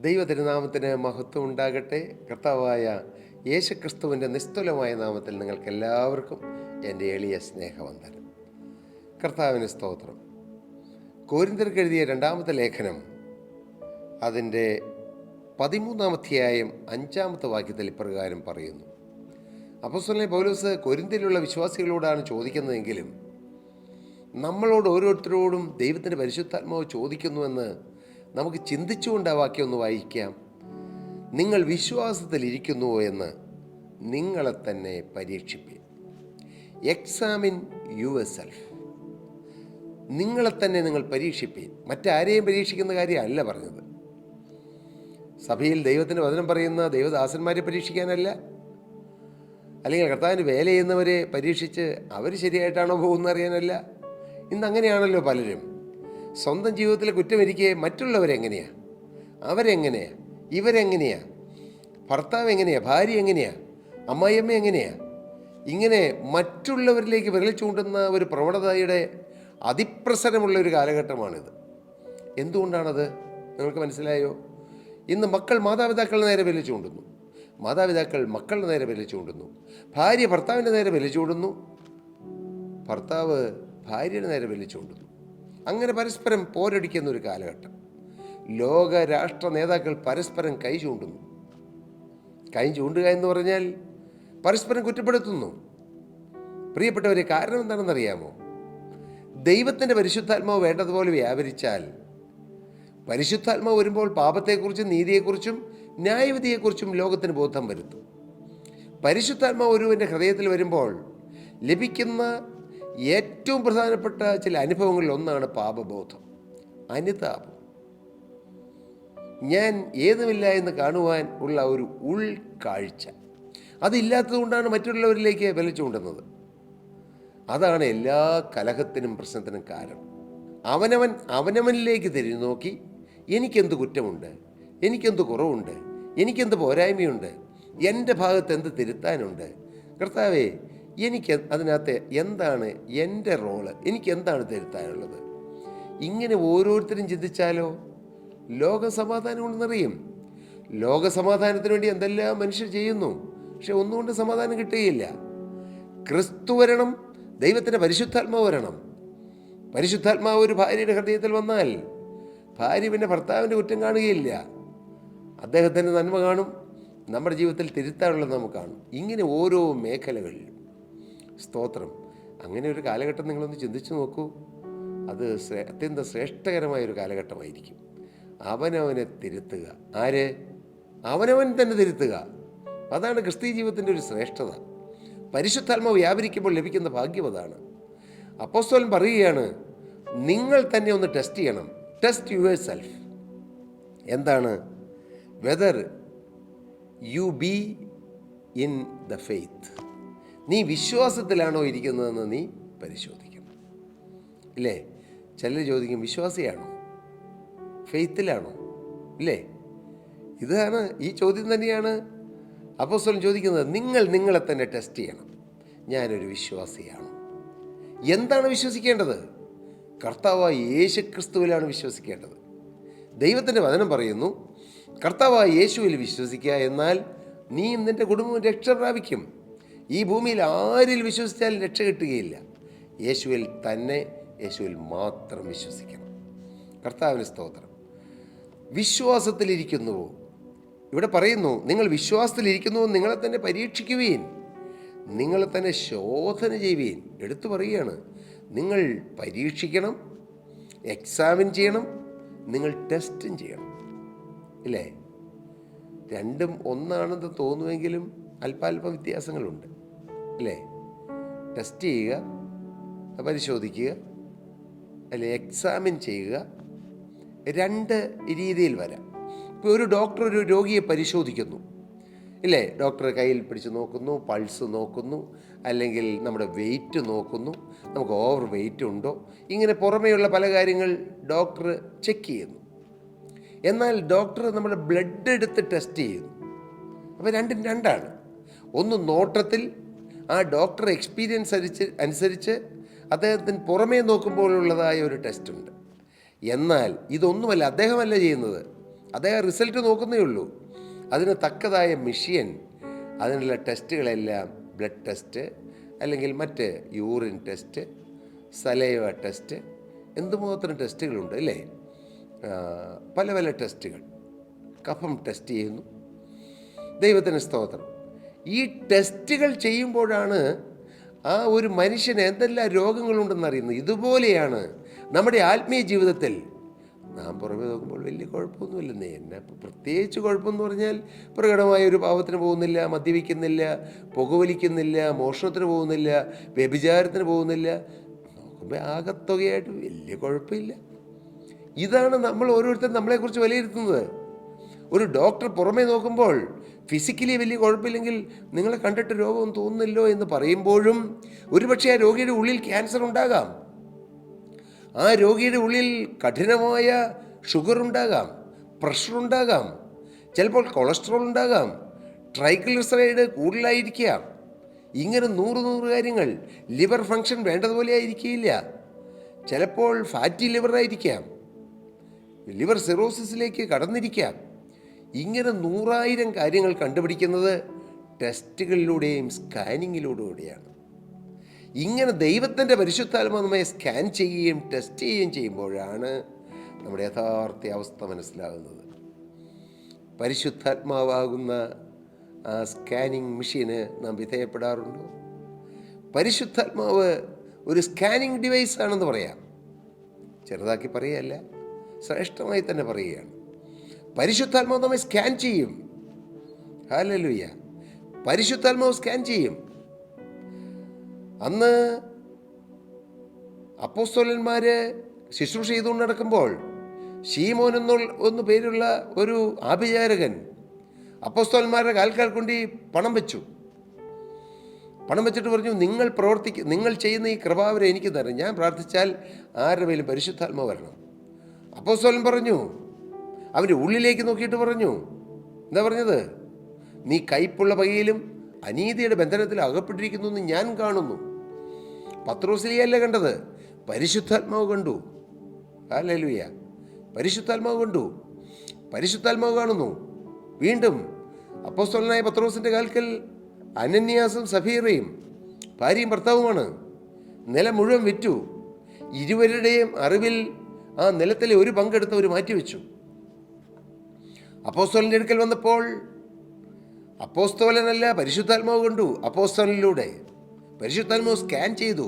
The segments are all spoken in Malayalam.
ദൈവ തിരുനാമത്തിന് മഹത്വം ഉണ്ടാകട്ടെ. കർത്താവായ യേശുക്രിസ്തുവിൻ്റെ നിസ്തുലമായ നാമത്തിൽ നിങ്ങൾക്കെല്ലാവർക്കും എൻ്റെ എളിയ സ്നേഹവന്ദനം. കർത്താവിന് സ്തോത്രം. കൊരിന്ത്യർക്ക് എഴുതിയ രണ്ടാമത്തെ ലേഖനം അതിൻ്റെ 13-ാം അധ്യായം 5-ാമത്തെ വാക്യത്തിൽ ഇപ്രകാരം പറയുന്നു. അപ്പോസ്തലനായ പൗലോസ് കൊരിന്ത്യയിലുള്ള വിശ്വാസികളോടാണ് ചോദിക്കുന്നതെങ്കിലും നമ്മളോട് ഓരോരുത്തരോടും ദൈവത്തിൻ്റെ പരിശുദ്ധാത്മാവ് ചോദിക്കുന്നുവെന്ന് നമുക്ക് ചിന്തിച്ചുകൊണ്ട് ആ വാക്യം ഒന്ന് വായിക്കാം. നിങ്ങൾ വിശ്വാസത്തിലിരിക്കുന്നുവോ എന്ന് നിങ്ങളെ തന്നെ പരീക്ഷിപ്പീൻ. Examine your self. നിങ്ങളെ തന്നെ നിങ്ങൾ പരീക്ഷിപ്പീൻ. മറ്റാരെയും പരീക്ഷിക്കുന്ന കാര്യമല്ല പറഞ്ഞത്. സഭയിൽ ദൈവത്തിൻ്റെ വചനം പറയുന്ന ദൈവദാസന്മാരെ പരീക്ഷിക്കാനല്ല, അല്ലെങ്കിൽ കർത്താവിന് വേല ചെയ്യുന്നവരെ പരീക്ഷിച്ച് അവർ ശരിയായിട്ടാണോ പോകുന്നത് അറിയാനല്ല. ഇന്നങ്ങനെയാണല്ലോ പലരും. സ്വന്തം ജീവിതത്തിലെ കുറ്റമിരിക്കെ മറ്റുള്ളവരെങ്ങനെയാണ്, അവരെങ്ങനെയാണ്, ഇവരെങ്ങനെയാണ്, ഭർത്താവ് എങ്ങനെയാണ്, ഭാര്യ എങ്ങനെയാണ്, അമ്മായിയമ്മ എങ്ങനെയാണ്, ഇങ്ങനെ മറ്റുള്ളവരിലേക്ക് വിരൽ ചൂണ്ടുന്ന ഒരു പ്രവണതയുടെ അതിപ്രസരമുള്ള ഒരു കാലഘട്ടമാണിത്. എന്തുകൊണ്ടാണത് നിങ്ങൾക്ക് മനസ്സിലായോ? ഇന്ന് മക്കൾ മാതാപിതാക്കളുടെ നേരെ വിരൽ ചൂണ്ടുന്നു, മാതാപിതാക്കൾ മക്കളുടെ നേരെ വിരൽ ചൂണ്ടുന്നു, ഭാര്യ ഭർത്താവിൻ്റെ നേരെ വിരൽ ചൂണ്ടുന്നു, ഭർത്താവ് ഭാര്യയുടെ നേരെ വിരൽ ചൂണ്ടുന്നു. അങ്ങനെ പരസ്പരം പോരടിക്കുന്ന ഒരു കാലഘട്ടം. ലോക രാഷ്ട്ര നേതാക്കൾ പരസ്പരം കൈ ചൂണ്ടുന്നു. കൈ ചൂണ്ടുക എന്ന് പറഞ്ഞാൽ പരസ്പരം കുറ്റപ്പെടുത്തുന്നു. പ്രിയപ്പെട്ടവരെ, കാരണം എന്താണെന്നറിയാമോ? ദൈവത്തിൻ്റെ പരിശുദ്ധാത്മാവ് വേണ്ടതുപോലെ വ്യാപരിച്ചാൽ, പരിശുദ്ധാത്മാവ് വരുമ്പോൾ പാപത്തെക്കുറിച്ചും നീതിയെക്കുറിച്ചും ന്യായവിധിയെക്കുറിച്ചും ലോകത്തിന് ബോധം വരുത്തും. പരിശുദ്ധാത്മാവ് ഒരുവൻ്റെ ഹൃദയത്തിൽ വരുമ്പോൾ ലഭിക്കുന്ന ഏറ്റവും പ്രധാനപ്പെട്ട ചില അനുഭവങ്ങളിൽ ഒന്നാണ് പാപബോധം, അനുതാപം. ഞാൻ ഏതുമില്ല എന്ന് കാണുവാൻ ഉള്ള ഒരു ഉൾക്കാഴ്ച. അതില്ലാത്തതുകൊണ്ടാണ് മറ്റുള്ളവരിലേക്ക് വിരൽ ചൂണ്ടുന്നത്. അതാണ് എല്ലാ കലഹത്തിനും പ്രശ്നത്തിനും കാരണം. അവനവനിലേക്ക് തിരിഞ്ഞു നോക്കി, എനിക്കെന്ത് കുറ്റമുണ്ട്, എനിക്കെന്ത് കുറവുണ്ട്, എനിക്കെന്ത് പോരായ്മയുണ്ട്, എൻ്റെ ഭാഗത്ത് എന്ത് തിരുത്താനുണ്ട്, കർത്താവേ എനിക്ക് അതിനകത്ത് എന്താണ് എൻ്റെ റോള്, എനിക്കെന്താണ് തിരുത്താനുള്ളത്. ഇങ്ങനെ ഓരോരുത്തരും ചിന്തിച്ചാലോ ലോകസമാധാനം കൊണ്ടെന്നറിയും. ലോകസമാധാനത്തിന് വേണ്ടി എന്തെല്ലാം മനുഷ്യർ ചെയ്യുന്നു, പക്ഷെ ഒന്നുകൊണ്ട് സമാധാനം കിട്ടുകയില്ല. ക്രിസ്തു വരണം, ദൈവത്തിൻ്റെ പരിശുദ്ധാത്മാവ് വരണം. പരിശുദ്ധാത്മാവ് ഒരു ഭാര്യയുടെ ഹൃദയത്തിൽ വന്നാൽ ഭാര്യ പിന്നെ ഭർത്താവിൻ്റെ കുറ്റം കാണുകയില്ല, അദ്ദേഹത്തിൻ്റെ നന്മ കാണും, നമ്മുടെ ജീവിതത്തിൽ തിരുത്താനുള്ളത് നമുക്ക് കാണും. ഇങ്ങനെ ഓരോ മേഖലകളിലും. സ്തോത്രം. അങ്ങനെ ഒരു കാലഘട്ടം നിങ്ങളൊന്ന് ചിന്തിച്ചു നോക്കൂ. അത് അത്യന്തം ശ്രേഷ്ഠകരമായൊരു കാലഘട്ടമായിരിക്കും. അവനവനെ തിരുത്തുക. ആര്? അവനവൻ തന്നെ തിരുത്തുക. അതാണ് ക്രിസ്തീയ ജീവിതത്തിൻ്റെ ഒരു ശ്രേഷ്ഠത. പരിശുദ്ധാത്മാവ് വ്യാപരിക്കുമ്പോൾ ലഭിക്കുന്ന ഭാഗ്യം അതാണ്. അപ്പോസ്തലൻ പറയുകയാണ്, നിങ്ങൾ തന്നെ ഒന്ന് ടെസ്റ്റ് ചെയ്യണം. Test yourself. എന്താണ്? Whether you be in the faith. നീ വിശ്വാസത്തിലാണോ ഇരിക്കുന്നതെന്ന് നീ പരിശോധിക്കണം. ഇല്ലേ? ചിലർ ചോദിക്കും, വിശ്വാസിയാണോ, ഫെയ്ത്തിലാണോ? ഇല്ലേ? ഇതാണ്, ഈ ചോദ്യം തന്നെയാണ് അപ്പോസ്തലൻ ചോദിക്കുന്നത്. നിങ്ങളെ തന്നെ ടെസ്റ്റ് ചെയ്യണം. ഞാനൊരു വിശ്വാസിയാണോ? എന്താണ് വിശ്വസിക്കേണ്ടത്? കർത്താവായ യേശുക്രിസ്തുവിലാണ് വിശ്വസിക്കേണ്ടത്. ദൈവത്തിൻ്റെ വചനം പറയുന്നു, കർത്താവായ യേശുവിൽ വിശ്വസിക്കുക, എന്നാൽ നീ നിൻ്റെ കുടുംബം രക്ഷ പ്രാപിക്കും. ഈ ഭൂമിയിൽ ആരിൽ വിശ്വസിച്ചാലും രക്ഷ കിട്ടുകയില്ല. യേശുവിൽ തന്നെ, യേശുവിൽ മാത്രം വിശ്വസിക്കണം. കർത്താവിന് സ്തോത്രം. വിശ്വാസത്തിലിരിക്കുന്നുവോ? ഇവിടെ പറയുന്നു, നിങ്ങൾ വിശ്വാസത്തിലിരിക്കുന്നുവോ നിങ്ങളെ തന്നെ പരീക്ഷിക്കുവീൻ, നിങ്ങളെ തന്നെ ശോധന ചെയ്യുവീൻ. എടുത്തു പറയുകയാണ്, നിങ്ങൾ പരീക്ഷിക്കണം, എക്സാമിൻ ചെയ്യണം, നിങ്ങൾ ടെസ്റ്റും ചെയ്യണം. ഇല്ലേ? രണ്ടും ഒന്നാണെന്ന് തോന്നുമെങ്കിലും അല്പാൽപ്പം വ്യത്യാസങ്ങളുണ്ട്. അല്ലേ? ടെസ്റ്റ് ചെയ്യുക, പരിശോധിക്കുക, അല്ലെ എക്സാമിൻ ചെയ്യുക. രണ്ട് രീതിയിൽ വരാം. ഇപ്പോൾ ഒരു ഡോക്ടർ ഒരു രോഗിയെ പരിശോധിക്കുന്നു, ഇല്ലേ? ഡോക്ടർ കയ്യിൽ പിടിച്ച് നോക്കുന്നു, പൾസ് നോക്കുന്നു, അല്ലെങ്കിൽ നമ്മുടെ വെയിറ്റ് നോക്കുന്നു, നമുക്ക് ഓവർ വെയിറ്റ് ഉണ്ടോ, ഇങ്ങനെ പുറമേയുള്ള പല കാര്യങ്ങൾ ഡോക്ടർ ചെക്ക് ചെയ്യുന്നു. എന്നാൽ ഡോക്ടർ നമ്മുടെ ബ്ലഡ് എടുത്ത് ടെസ്റ്റ് ചെയ്യുന്നു. അപ്പോൾ രണ്ടും രണ്ടാണ്. ഒന്ന് നോട്ടത്തിൽ ആ ഡോക്ടർ എക്സ്പീരിയൻസ് അനുസരിച്ച് അദ്ദേഹത്തിന് പുറമേ നോക്കുമ്പോഴുള്ളതായ ഒരു ടെസ്റ്റുണ്ട്. എന്നാൽ ഇതൊന്നുമല്ല, അദ്ദേഹമല്ല ചെയ്യുന്നത്, അദ്ദേഹം റിസൾട്ട് നോക്കുന്നേ ഉള്ളൂ. അതിന് തക്കതായ മെഷീൻ, അതിനുള്ള ടെസ്റ്റുകളെല്ലാം ബ്ലഡ് ടെസ്റ്റ്, അല്ലെങ്കിൽ മറ്റ് യൂറിൻ ടെസ്റ്റ്, സലൈവ ടെസ്റ്റ്, എന്തുമാത്രം ടെസ്റ്റുകളുണ്ട് അല്ലേ? പല പല ടെസ്റ്റുകൾ. കഫം ടെസ്റ്റ് ചെയ്യുന്നു. ദൈവത്തിന് സ്തോത്രം. ഈ ടെസ്റ്റുകൾ ചെയ്യുമ്പോഴാണ് ആ ഒരു മനുഷ്യന് എന്തെല്ലാം രോഗങ്ങളുണ്ടെന്ന് അറിയുന്നത്. ഇതുപോലെയാണ് നമ്മുടെ ആത്മീയ ജീവിതത്തിൽ. നാം പുറമെ നോക്കുമ്പോൾ വലിയ കുഴപ്പമൊന്നുമില്ലെന്നേ. എന്നെ പ്രത്യേകിച്ച് കുഴപ്പമെന്ന് പറഞ്ഞാൽ പ്രകടമായ ഒരു പാവത്തിന് പോകുന്നില്ല, മദ്യപിക്കുന്നില്ല, പുകവലിക്കുന്നില്ല, മോഷണത്തിന് പോകുന്നില്ല, വ്യഭിചാരത്തിന് പോകുന്നില്ല. നോക്കുമ്പോൾ ആകത്തുകയായിട്ട് വലിയ കുഴപ്പമില്ല. ഇതാണ് നമ്മൾ ഓരോരുത്തരും നമ്മളെക്കുറിച്ച് വിലയിരുത്തുന്നത്. ഒരു ഡോക്ടർ പുറമേ നോക്കുമ്പോൾ ഫിസിക്കലി വലിയ കുഴപ്പമില്ലെങ്കിൽ നിങ്ങളെ കണ്ടിട്ട് രോഗം തോന്നുന്നില്ലോ എന്ന് പറയുമ്പോഴും ഒരുപക്ഷെ ആ രോഗിയുടെ ഉള്ളിൽ ക്യാൻസർ ഉണ്ടാകാം, ആ രോഗിയുടെ ഉള്ളിൽ കഠിനമായ ഷുഗർ ഉണ്ടാകാം, പ്രഷർ ഉണ്ടാകാം, ചിലപ്പോൾ കൊളസ്ട്രോൾ ഉണ്ടാകാം, ട്രൈഗ്ലിസറൈഡ് കൂടുതലായിരിക്കാം. ഇങ്ങനെ നൂറ് കാര്യങ്ങൾ. ലിവർ ഫങ്ഷൻ വേണ്ടതുപോലെ ആയിരിക്കില്ല. ചിലപ്പോൾ ഫാറ്റി ലിവറായിരിക്കാം, ലിവർ സിറോസിസിലേക്ക് കടന്നിരിക്കാം. ഇങ്ങനെ 100,000 കാര്യങ്ങൾ കണ്ടുപിടിക്കുന്നത് ടെസ്റ്റുകളിലൂടെയും സ്കാനിങ്ങിലൂടെയാണ്. ഇങ്ങനെ ദൈവത്തിൻ്റെ പരിശുദ്ധാത്മാവ് നമ്മെ സ്കാൻ ചെയ്യുകയും ടെസ്റ്റ് ചെയ്യുകയും ചെയ്യുമ്പോഴാണ് നമ്മുടെ യഥാർത്ഥ അവസ്ഥ മനസ്സിലാകുന്നത്. പരിശുദ്ധാത്മാവാകുന്ന ആ സ്കാനിങ് മെഷീന് നാം വിധേയപ്പെടാറുണ്ടോ? പരിശുദ്ധാത്മാവ് ഒരു സ്കാനിങ് ഡിവൈസ് ആണെന്ന് പറയാം. ചെറുതാക്കി പറയുകയല്ല, ശ്രേഷ്ഠമായി തന്നെ പറയുകയാണ്. പരിശുദ്ധാത്മാവ് നമ്മെ സ്കാൻ ചെയ്യും. ഹല്ലേലൂയ. പരിശുദ്ധാത്മാവ് സ്കാൻ ചെയ്യും. അന്ന് അപ്പോസ്തലന്മാർ ശുശ്രൂഷ ചെയ്തുകൊണ്ട് നടക്കുമ്പോൾ ശീമോൻ എന്നു പേരുള്ള ഒരു ആഭിചാരകൻ അപ്പോസ്തലന്മാരുടെ കാൽക്കാൽ കൊണ്ട് പണം വെച്ചു. പണം വെച്ചിട്ട് പറഞ്ഞു, നിങ്ങൾ ചെയ്യുന്ന ഈ കൃപാവരെ എനിക്ക് തരാം, ഞാൻ പ്രാർത്ഥിച്ചാൽ ആരുടെ മേലും പരിശുദ്ധാത്മാവ് വരണം. അപ്പോസ്തലൻ പറഞ്ഞു, അവൻ്റെ ഉള്ളിലേക്ക് നോക്കിയിട്ട് പറഞ്ഞു, എന്താ പറഞ്ഞത്? നീ കയ്പുള്ള പകയിലും അനീതിയുടെ ബന്ധനത്തിൽ അകപ്പെട്ടിരിക്കുന്നു എന്ന് ഞാൻ കാണുന്നു. പത്രോസിലെയല്ല കണ്ടത്, പരിശുദ്ധാത്മാവ് കണ്ടു. ഹല്ലേലൂയ. പരിശുദ്ധാത്മാവ് കണ്ടു, പരിശുദ്ധാത്മാവ് കാണുന്നു. വീണ്ടും അപ്പോസ്തലനായ പത്രോസിൻ്റെ കാൽക്കൽ അനന്യാസും സഫീറയും ഭാര്യയും ഭർത്താവുമാണ്. നിലം മുഴുവൻ വിറ്റു. ഇരുവരുടെയും അറിവിൽ ആ നിലത്തിലെ ഒരു പങ്കെടുത്ത് അവർ മാറ്റിവെച്ചു. അപ്പോസ്തലൻ്റെ അടുക്കൽ വന്നപ്പോൾ അപ്പോസ്തലനല്ല, പരിശുദ്ധാത്മാവ് കണ്ടു. അപ്പോസ്തലനിലൂടെ പരിശുദ്ധാത്മാവ് സ്കാൻ ചെയ്തു.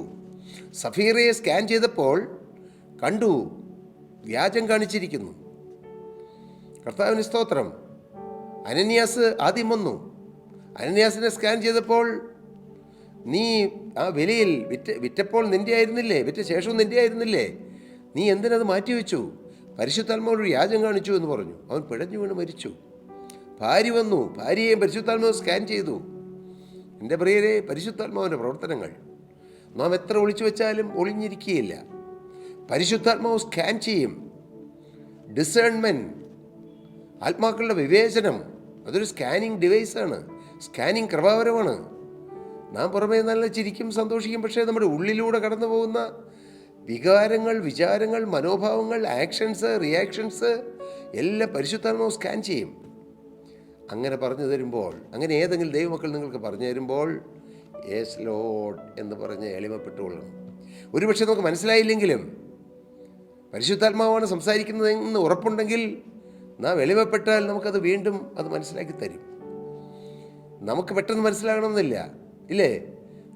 സഫീറയെ സ്കാൻ ചെയ്തപ്പോൾ കണ്ടു, വ്യാജം കാണിച്ചിരിക്കുന്നു. കർത്താവിന് സ്തോത്രം. അനന്യാസ് ആദ്യം വന്നു. അനന്യാസിനെ സ്കാൻ ചെയ്തപ്പോൾ, നീ ആ വിലയിൽ വിറ്റപ്പോൾ നിൻ്റെ ആയിരുന്നില്ലേ, വിറ്റ ശേഷവും നിൻ്റെ ആയിരുന്നില്ലേ, നീ എന്തിനത് മാറ്റിവെച്ചു? പരിശുദ്ധാത്മാവോട് വ്യാജം കാണിച്ചു എന്ന് പറഞ്ഞു. അവൻ പിഴഞ്ഞു വീണ് മരിച്ചു. ഭാര്യ വന്നു, ഭാര്യയെയും പരിശുദ്ധാത്മാവ് സ്കാൻ ചെയ്തു. എൻ്റെ പ്രിയരെ, പരിശുദ്ധാത്മാവിൻ്റെ പ്രവർത്തനങ്ങൾ നാം എത്ര ഒളിച്ചു വെച്ചാലും ഒളിഞ്ഞിരിക്കുകയില്ല. പരിശുദ്ധാത്മാവ് സ്കാൻ ചെയ്യും. ഡിസേൺമെൻറ്റ്, ആത്മാക്കളുടെ വിവേചനം, അതൊരു സ്കാനിങ് ഡിവൈസാണ്, സ്കാനിങ് കൃപാവരമാണ്. നാം പുറമേ നല്ല ചിരിക്കും സന്തോഷിക്കും, പക്ഷേ നമ്മുടെ ഉള്ളിലൂടെ കടന്നു പോകുന്ന വികാരങ്ങൾ, വിചാരങ്ങൾ, മനോഭാവങ്ങൾ, ആക്ഷൻസ്, റിയാക്ഷൻസ് എല്ലാം പരിശുദ്ധാത്മാവ് സ്കാൻ ചെയ്യും. അങ്ങനെ പറഞ്ഞു തരുമ്പോൾ, അങ്ങനെ ഏതെങ്കിലും ദൈവമക്കൾ നിങ്ങൾക്ക് പറഞ്ഞു തരുമ്പോൾ യേസ് ലോർഡ് എന്ന് പറഞ്ഞ് എളിമപ്പെട്ടുകൊള്ളണം. ഒരുപക്ഷെ നമുക്ക് മനസ്സിലായില്ലെങ്കിലും പരിശുദ്ധാത്മാവാണ് സംസാരിക്കുന്നതെന്ന് ഉറപ്പുണ്ടെങ്കിൽ നാം എളിമപ്പെട്ടാൽ നമുക്കത് വീണ്ടും അത് മനസ്സിലാക്കി തരും. നമുക്ക് പെട്ടെന്ന് മനസ്സിലാകണമെന്നില്ല, ഇല്ലേ?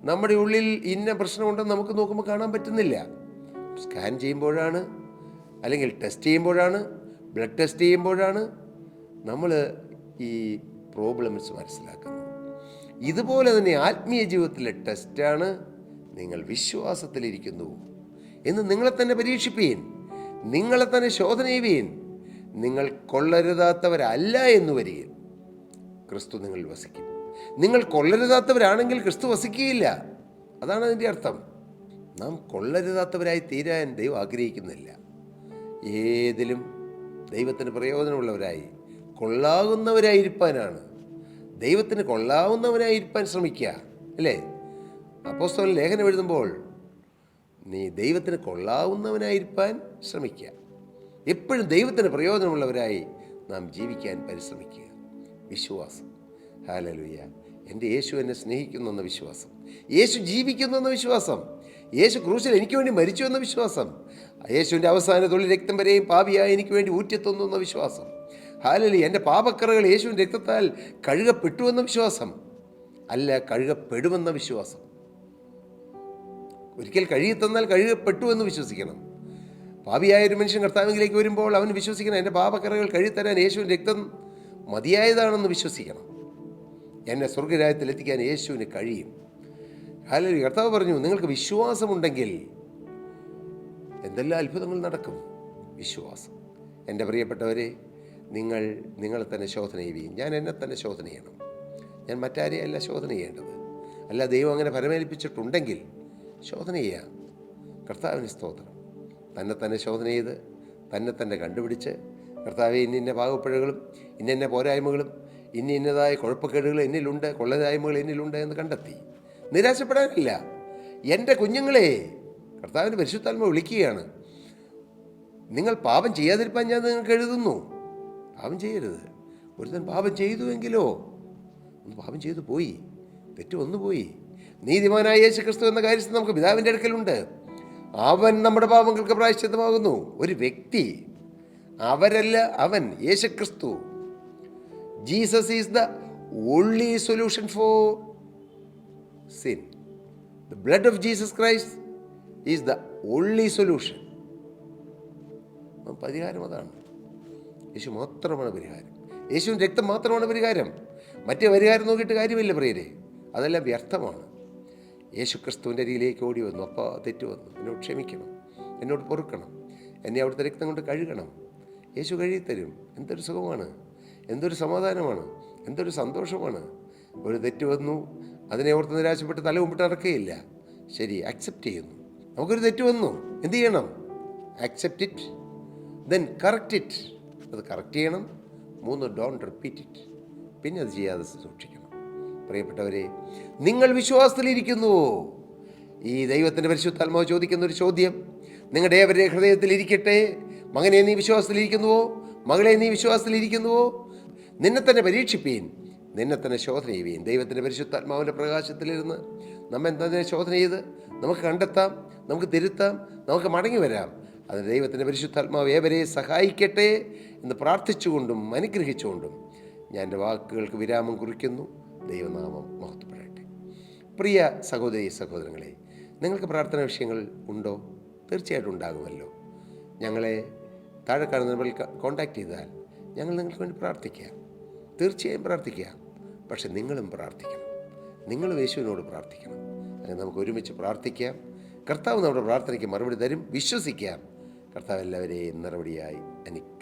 നമ്മുടെ ഉള്ളിൽ ഇന്ന പ്രശ്നമുണ്ടെന്ന് നമുക്ക് നോക്കുമ്പോൾ കാണാൻ പറ്റുന്നില്ല. സ്കാൻ ചെയ്യുമ്പോഴാണ്, അല്ലെങ്കിൽ ടെസ്റ്റ് ചെയ്യുമ്പോഴാണ്, ബ്ലഡ് ടെസ്റ്റ് ചെയ്യുമ്പോഴാണ് നമ്മൾ ഈ പ്രോബ്ലംസ് മനസ്സിലാക്കുന്നത്. ഇതുപോലെ തന്നെ ആത്മീയ ജീവിതത്തിലെ ടെസ്റ്റാണ് നിങ്ങൾ വിശ്വാസത്തിലിരിക്കുന്നു എന്ന് നിങ്ങളെ തന്നെ പരീക്ഷിപ്പീൻ, നിങ്ങളെ തന്നെ ശോധന ചെയ്യുവീൻ. നിങ്ങൾ കൊള്ളരുതാത്തവരല്ല എന്ന് വരികയും ക്രിസ്തു നിങ്ങളിൽ വസിക്കും. നിങ്ങൾ കൊള്ളരുതാത്തവരാണെങ്കിൽ ക്രിസ്തു വസിക്കുകയില്ല. അതാണ് അതിൻ്റെ അർത്ഥം. നാം കൊള്ളരുതാത്തവരായി തീരാൻ ദൈവം ആഗ്രഹിക്കുന്നില്ല. ഏതിലും ദൈവത്തിന് പ്രയോജനമുള്ളവരായി കൊള്ളാവുന്നവരായിരിക്കാനാണ്. ദൈവത്തിന് കൊള്ളാവുന്നവനായിരിക്കാൻ ശ്രമിക്കുക, അല്ലേ? അപ്പോസ്തലൻ ലേഖനം എഴുതുമ്പോൾ നീ ദൈവത്തിന് കൊള്ളാവുന്നവനായിരിക്കാൻ ശ്രമിക്കുക. എപ്പോഴും ദൈവത്തിന് പ്രയോജനമുള്ളവരായി നാം ജീവിക്കാൻ പരിശ്രമിക്കുക. വിശ്വാസം. ഹല്ലേലൂയ. എൻ്റെ യേശു എന്നെ സ്നേഹിക്കുന്നു എന്ന വിശ്വാസം, യേശു ജീവിക്കുന്നു എന്ന വിശ്വാസം, യേശു ക്രൂശിൽ എനിക്ക് വേണ്ടി മരിച്ചു എന്ന വിശ്വാസം, യേശുവിൻ്റെ അവസാന തുള്ളി രക്തം വരെയും പാപിയായി എനിക്ക് വേണ്ടി ഊറ്റിത്തന്നു എന്ന വിശ്വാസം. ഹല്ലേലൂയ. എൻ്റെ പാപക്കറകൾ യേശുവിൻ്റെ രക്തത്താൽ കഴുകപ്പെട്ടു എന്ന വിശ്വാസം, അല്ല കഴുകപ്പെടുമെന്ന വിശ്വാസം. ഒരിക്കൽ കഴുകിത്തന്നാൽ കഴുകപ്പെട്ടു എന്ന് വിശ്വസിക്കണം. പാപിയായ ഒരു മനുഷ്യൻ കർത്താവിലേക്ക് വരുമ്പോൾ അവൻ വിശ്വസിക്കണം, എൻ്റെ പാപക്കറകൾ കഴുകിത്തരാൻ യേശുവിൻ്റെ രക്തം മതിയായതാണെന്ന് വിശ്വസിക്കണം. എന്നെ സ്വർഗ്ഗരാജ്യത്തിൽ എത്തിക്കാൻ യേശുവിന് കഴിയും. ഹല്ലേലൂയ. കർത്താവ് പറഞ്ഞു, നിങ്ങൾക്ക് വിശ്വാസമുണ്ടെങ്കിൽ എന്തെല്ലാം അത്ഭുതങ്ങൾ നടക്കും. വിശ്വാസം. എൻ്റെ പ്രിയപ്പെട്ടവരെ, നിങ്ങളെ തന്നെ ശോധന ചെയ്യുകയും, ഞാൻ എന്നെ തന്നെ ശോധന ചെയ്യണം. ഞാൻ മറ്റാരെയല്ല ശോധന ചെയ്യേണ്ടത്. അല്ല, ദൈവം അങ്ങനെ പരമേൽപ്പിച്ചിട്ടുണ്ടെങ്കിൽ ശോധന ചെയ്യാം. കർത്താവിന് സ്തോത്രം. തന്നെ ശോധന ചെയ്ത് തന്നെ കണ്ടുപിടിച്ച്, കർത്താവെ, ഇന്ന പാകപ്പിഴകളും ഇന്ന പോരായ്മകളും ഇന്നതായ കുഴപ്പക്കേടുകൾ എന്നിലുണ്ട്, കൊള്ളരായ്മകൾ എന്നിലുണ്ട് എന്ന് കണ്ടെത്തി. നിരാശപ്പെടാനില്ല. എൻ്റെ കുഞ്ഞുങ്ങളെ, കർത്താവിൻ്റെ പരിശുദ്ധാത്മ വിളിക്കുകയാണ്. നിങ്ങൾ പാപം ചെയ്യാതിരിക്കാൻ ഞാൻ നിങ്ങൾക്ക് എഴുതുന്നു. പാപം ചെയ്യരുത്. ഒരുത്തൻ പാപം ചെയ്തുവെങ്കിലോ, ഒന്ന് പാപം ചെയ്തു പോയി, തെറ്റ് വന്നു പോയി. നീതിമാനായ യേശു ക്രിസ്തു എന്ന കാര്യത്തിൽ നമുക്ക് പിതാവിൻ്റെ അടുക്കലുണ്ട്. അവൻ നമ്മുടെ പാപങ്ങൾക്ക് പ്രായശ്ചിത്തമാകുന്നു. ഒരു വ്യക്തി, അവരല്ല, അവൻ, യേശു ക്രിസ്തു. Jesus is the only solution for sin. The blood of Jesus Christ is the only solution. പരിഹാരം അതാണ്. യേശു മാത്രമാണ് പരിഹാരം. യേശുവിൻ്റെ രക്തം മാത്രമാണ് പരിഹാരം. മറ്റേ പരിഹാരം നോക്കിയിട്ട് കാര്യമില്ല പ്രിയരെ, അതെല്ലാം വ്യർത്ഥമാണ്. യേശു ക്രിസ്തുവിൻ്റെ അരിയിലേക്ക് ഓടി വന്നു. അപ്പോൾ തെറ്റ് വന്നു, എന്നോട് ക്ഷമിക്കണം, എന്നോട് പൊറുക്കണം, എന്നെ അവിടുത്തെ രക്തം കൊണ്ട് കഴുകണം. യേശു കഴുകിത്തരും. എന്തൊരു സുഖമാണ്, എന്തൊരു സമാധാനമാണ്, എന്തൊരു സന്തോഷമാണ്. ഒരു തെറ്റ് വന്നു, അതിനെ ഓർത്ത് നിരാശപ്പെട്ട് തല മുമ്പിട്ട് ഇറക്കുകയില്ല. ശരി, അക്സെപ്റ്റ് ചെയ്യുന്നു. നമുക്കൊരു തെറ്റ് വന്നു, എന്ത് ചെയ്യണം? Accept it, then correct it. അത് കറക്റ്റ് ചെയ്യണം. 3, ഡോണ്ട് റിപ്പീറ്റ് ഇറ്റ്. പിന്നെ അത് ചെയ്യാതെ സൂക്ഷിക്കണം. പ്രിയപ്പെട്ടവരെ, നിങ്ങൾ വിശ്വാസത്തിലിരിക്കുന്നുവോ? ഈ ദൈവത്തിൻ്റെ പരിശുദ്ധാത്മാവ് ചോദിക്കുന്ന ഒരു ചോദ്യം നിങ്ങളുടെ ഏവരുടെ ഹൃദയത്തിൽ ഇരിക്കട്ടെ. മകനെ, നീ വിശ്വാസത്തിലിരിക്കുന്നുവോ? മകളെ, നീ വിശ്വാസത്തിലിരിക്കുന്നുവോ? നിന്നെ തന്നെ പരീക്ഷിപ്പീൻ, നിന്നെ തന്നെ ശോധന ചെയ്യുവീൻ. ദൈവത്തിൻ്റെ പരിശുദ്ധാത്മാവിൻ്റെ പ്രകാശത്തിലിരുന്ന് നമ്മെ തന്നെ ശോധന ചെയ്ത് നമുക്ക് കണ്ടെത്താം, നമുക്ക് തിരുത്താം, നമുക്ക് മടങ്ങി വരാം. അതിന് ദൈവത്തിൻ്റെ പരിശുദ്ധാത്മാവ് ഏവരെ സഹായിക്കട്ടെ എന്ന് പ്രാർത്ഥിച്ചുകൊണ്ടും അനുഗ്രഹിച്ചുകൊണ്ടും ഞാൻ എൻ്റെ വാക്കുകൾക്ക് വിരാമം കുറിക്കുന്നു. ദൈവനാമം മഹത്വപ്പെടട്ടെ. പ്രിയ സഹോദരി സഹോദരങ്ങളെ, നിങ്ങൾക്ക് പ്രാർത്ഥനാ വിഷയങ്ങൾ ഉണ്ടോ? തീർച്ചയായിട്ടും ഉണ്ടാകുമല്ലോ. ഞങ്ങളെ താഴെ കാണുന്ന നമ്പറിൽ കോൺടാക്റ്റ് ചെയ്താൽ ഞങ്ങൾ നിങ്ങൾക്ക് വേണ്ടി പ്രാർത്ഥിക്കാം. തീർച്ചയായും പ്രാർത്ഥിക്കാം. പക്ഷെ നിങ്ങളും പ്രാർത്ഥിക്കണം. നിങ്ങളും യേശുവിനോട് പ്രാർത്ഥിക്കണം. അങ്ങനെ നമുക്ക് ഒരുമിച്ച് പ്രാർത്ഥിക്കാം. കർത്താവ് നമ്മുടെ പ്രാർത്ഥനയ്ക്ക് മറുപടി തരും. വിശ്വസിക്കാം. കർത്താവ് എല്ലാവരെയും നിറവടിയായി അനുഗ്രഹിക്കും.